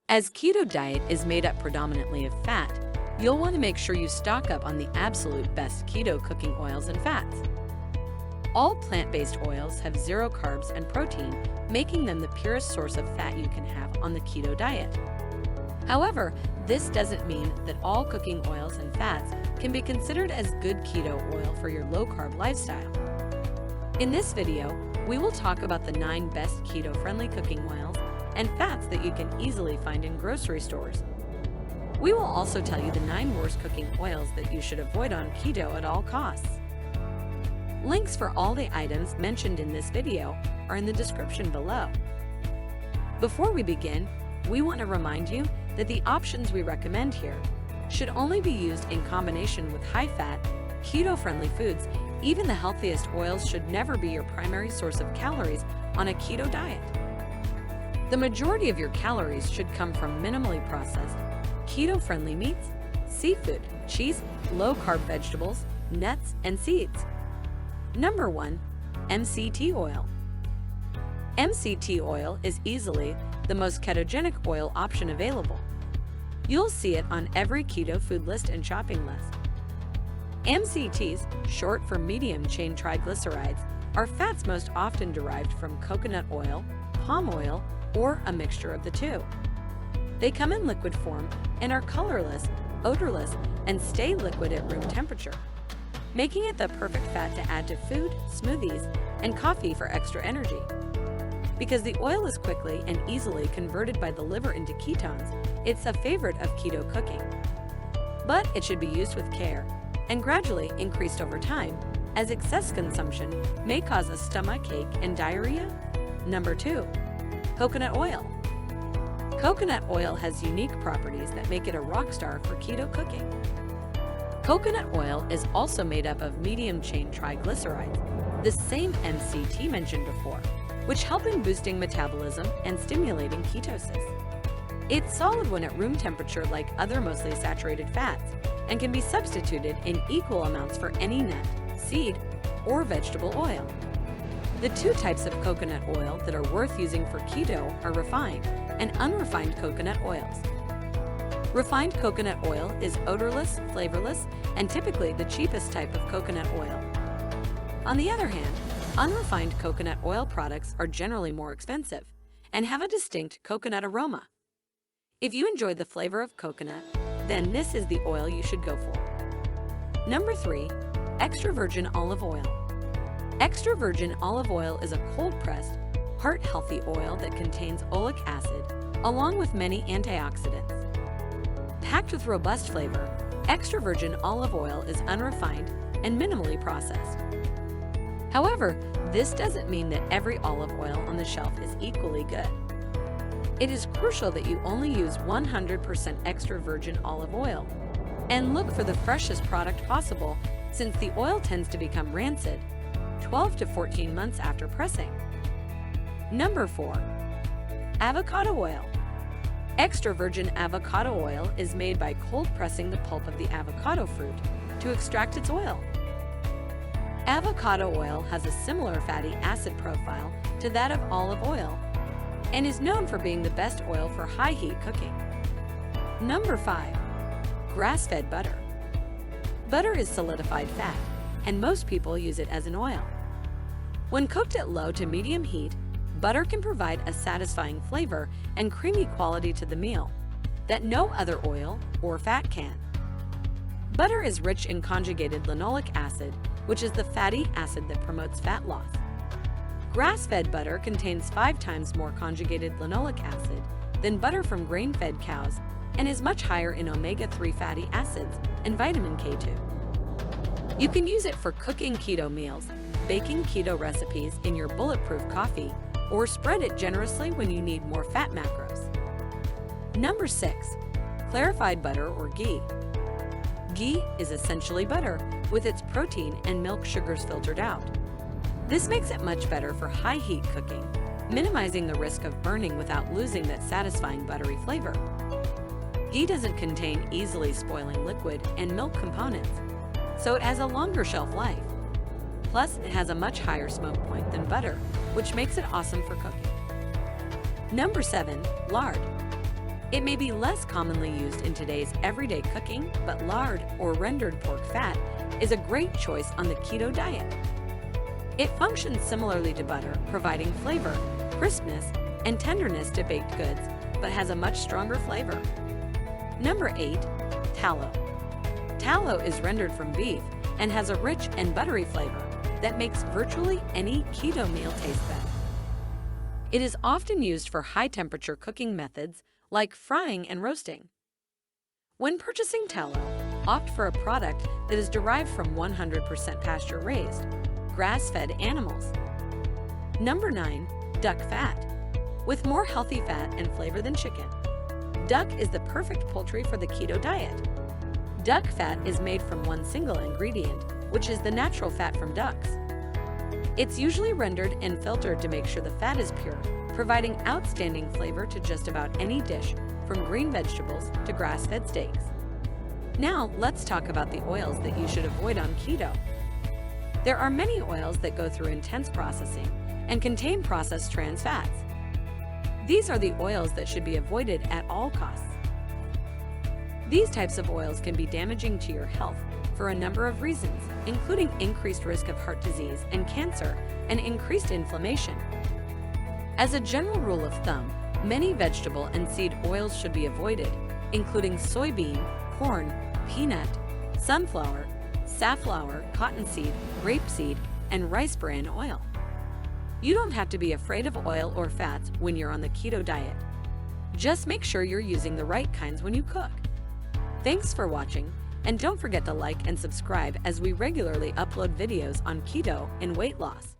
As keto diet is made up predominantly of fat, you'll want to make sure you stock up on the absolute best keto cooking oils and fats. All plant-based oils have zero carbs and protein, making them the purest source of fat you can have on the keto diet. However, this doesn't mean that all cooking oils and fats can be considered as good keto oil for your low-carb lifestyle. In this video, we will talk about the 9 best keto-friendly cooking oils and fats that you can easily find in grocery stores. We will also tell you the 9 worst cooking oils that you should avoid on keto at all costs. Links for all the items mentioned in this video are in the description below. Before we begin, we want to remind you that the options we recommend here should only be used in combination with high-fat, keto-friendly foods. Even the healthiest oils should never be your primary source of calories on a keto diet. The majority of your calories should come from minimally processed, keto-friendly meats, seafood, cheese, low-carb vegetables, nuts, and seeds. Number 1. MCT oil. MCT oil is easily the most ketogenic oil option available. You'll see it on every keto food list and shopping list. MCTs, short for medium-chain triglycerides, are fats most often derived from coconut oil, palm oil, or a mixture of the two. They come in liquid form and are colorless, odorless, and stay liquid at room temperature, making it the perfect fat to add to food, smoothies, and coffee for extra energy. Because the oil is quickly and easily converted by the liver into ketones, it's a favorite of keto cooking. But it should be used with care and gradually increased over time, as excess consumption may cause a stomach ache and diarrhea. Number 2. Coconut oil. Coconut oil has unique properties that make it a rock star for keto cooking. Coconut oil is also made up of medium-chain triglycerides, the same MCT mentioned before, which help in boosting metabolism and stimulating ketosis. It's solid when at room temperature like other mostly saturated fats, and can be substituted in equal amounts for any nut, seed, or vegetable oil. The 2 types of coconut oil that are worth using for keto are refined and unrefined coconut oils. Refined coconut oil is odorless, flavorless, and typically the cheapest type of coconut oil. On the other hand, unrefined coconut oil products are generally more expensive and have a distinct coconut aroma. If you enjoy the flavor of coconut, then this is the oil you should go for. Number 3. Extra virgin olive oil. Extra virgin olive oil is a cold-pressed, heart-healthy oil that contains oleic acid, along with many antioxidants. Packed with robust flavor, extra virgin olive oil is unrefined and minimally processed. However, this doesn't mean that every olive oil on the shelf is equally good. It is crucial that you only use 100% extra virgin olive oil and look for the freshest product possible, since the oil tends to become rancid 12 to 14 months after pressing. Number 4. Avocado oil. Extra virgin avocado oil is made by cold pressing the pulp of the avocado fruit to extract its oil. Avocado oil has a similar fatty acid profile to that of olive oil and is known for being the best oil for high heat cooking. Number 5. Grass-fed butter. Butter is solidified fat, and most people use it as an oil. When cooked at low to medium heat, butter can provide a satisfying flavor and creamy quality to the meal that no other oil or fat can. Butter is rich in conjugated linoleic acid, which is the fatty acid that promotes fat loss. Grass-fed butter contains 5 times more conjugated linoleic acid than butter from grain-fed cows and is much higher in omega-3 fatty acids and vitamin K2. You can use it for cooking keto meals, baking keto recipes in your bulletproof coffee, or spread it generously when you need more fat macros. Number 6. Clarified butter or ghee. Ghee is essentially butter, with its protein and milk sugars filtered out. This makes it much better for high heat cooking, minimizing the risk of burning without losing that satisfying buttery flavor. Ghee doesn't contain easily spoiling liquid and milk components, so it has a longer shelf life. Plus, it has a much higher smoke point than butter, which makes it awesome for cooking. Number 7. Lard. It may be less commonly used in today's everyday cooking, but lard or rendered pork fat is a great choice on the keto diet. It functions similarly to butter, providing flavor, crispness, and tenderness to baked goods, but has a much stronger flavor. Number 8. Tallow. Tallow is rendered from beef and has a rich and buttery flavor that makes virtually any keto meal taste better. It is often used for high-temperature cooking methods like frying and roasting. When purchasing tallow, opt for a product that is derived from 100% pasture-raised, grass-fed animals. Number 9. Duck fat. With more healthy fat and flavor than chicken, duck is the perfect poultry for the keto diet. Duck fat is made from one single ingredient, which is the natural fat from ducks. It's usually rendered and filtered to make sure the fat is pure, providing outstanding flavor to just about any dish, from green vegetables to grass-fed steaks. Now, let's talk about the oils that you should avoid on keto. There are many oils that go through intense processing and contain processed trans fats. These are the oils that should be avoided at all costs. These types of oils can be damaging to your health for a number of reasons, including increased risk of heart disease and cancer and increased inflammation. As a general rule of thumb, many vegetable and seed oils should be avoided, including soybean, corn, peanut, sunflower, safflower, cottonseed, grapeseed, and rice bran oil. You don't have to be afraid of oil or fats when you're on the keto diet. Just make sure you're using the right kinds when you cook. Thanks for watching, and don't forget to like and subscribe as we regularly upload videos on keto and weight loss.